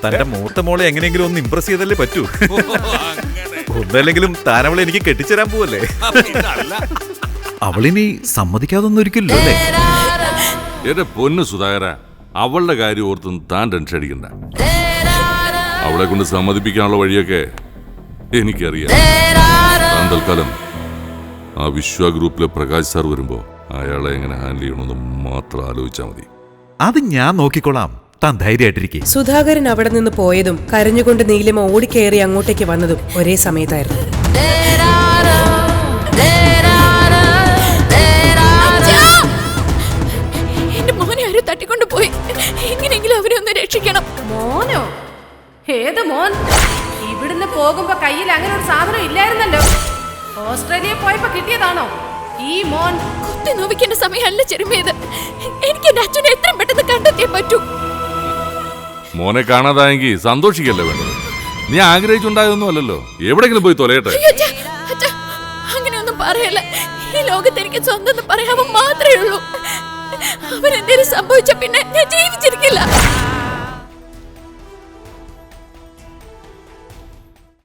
തന്റെ മൂത്ത മോളെ എങ്ങനെയെങ്കിലും ഒന്ന് ഇംപ്രസ് ചെയ്തല്ലേ പറ്റൂ. ഒന്നല്ലെങ്കിലും താൻ അവളെ എനിക്ക് കെട്ടിച്ചേരാൻ പോവല്ലേ. അവളിനി സമ്മതിക്കാതൊന്നും ഒരിക്കല്ലോ അല്ലേ? എന്റെ പൊന്നു സുധാകര, അവളുടെ കാര്യം ഓർത്തൊന്നും താൻ ടെൻഷൻ അടിക്കണ്ട. അവളെ കൊണ്ട് സമ്മതിപ്പിക്കാനുള്ള വഴിയൊക്കെ എനിക്കറിയാം. താൻ തൽക്കാലം ആ വിശ്വ ഗ്രൂപ്പിലെ പ്രകാശ് സാർ വരുമ്പോ അയാളെ എങ്ങനെ ഹാൻഡിൽ ചെയ്യണമെന്ന് മാത്രം ആലോചിച്ചാൽ മതി. അത് ഞാൻ നോക്കിക്കോളാം, താൻ ധൈര്യമായിട്ടിരിക്കും. സുധാകരൻ അവിടെ നിന്ന് പോയതും കരഞ്ഞുകൊണ്ട് നീലിമ ഓടിക്കയറി അങ്ങോട്ടേക്ക് വന്നതും ഒരേ സമയത്തായിരുന്നു. എന്റെ മോനെ ആരും തട്ടിക്കൊണ്ടുപോയി. എങ്ങനെയെങ്കിലും അവരെ ഒന്ന് രക്ഷിക്കണം. മോനോ? ഏത് മോൻ? ഇവിടുന്ന് പോകുമ്പോ കയ്യിൽ അങ്ങനെ ഒരു സാധനം ഇല്ലായിരുന്നല്ലോ. ഓസ്ട്രേലിയ പോയപ്പോ കിട്ടിയതാണോ ഈ മോൻ? കുത്തി നോവിക്കേണ്ട സമയമല്ല ചെറുമേത്. എനിക്ക് എന്റെ അച്ഛനെ എത്രയും പെട്ടെന്ന് കണ്ടെത്തിയേ പറ്റൂ. മോനെ കാണാതായെങ്കിൽ സന്തോഷിക്കല്ലേ വേണ്ടത്. നീ ആഗ്രഹിച്ചുണ്ടായതൊന്നും അല്ലല്ലോ. എവിടെങ്കിലും പോയി തൊലയട്ടെ. അങ്ങനെയൊന്നും പറയല്ല. ഈ ലോകത്ത് എനിക്ക് സ്വന്തം പറയാൻ മാത്രമേ ഉള്ളൂ. അവരെന്തേലും സംഭവിച്ച പിന്നെ ഞാൻ ജീവിച്ചിരിക്കില്ല.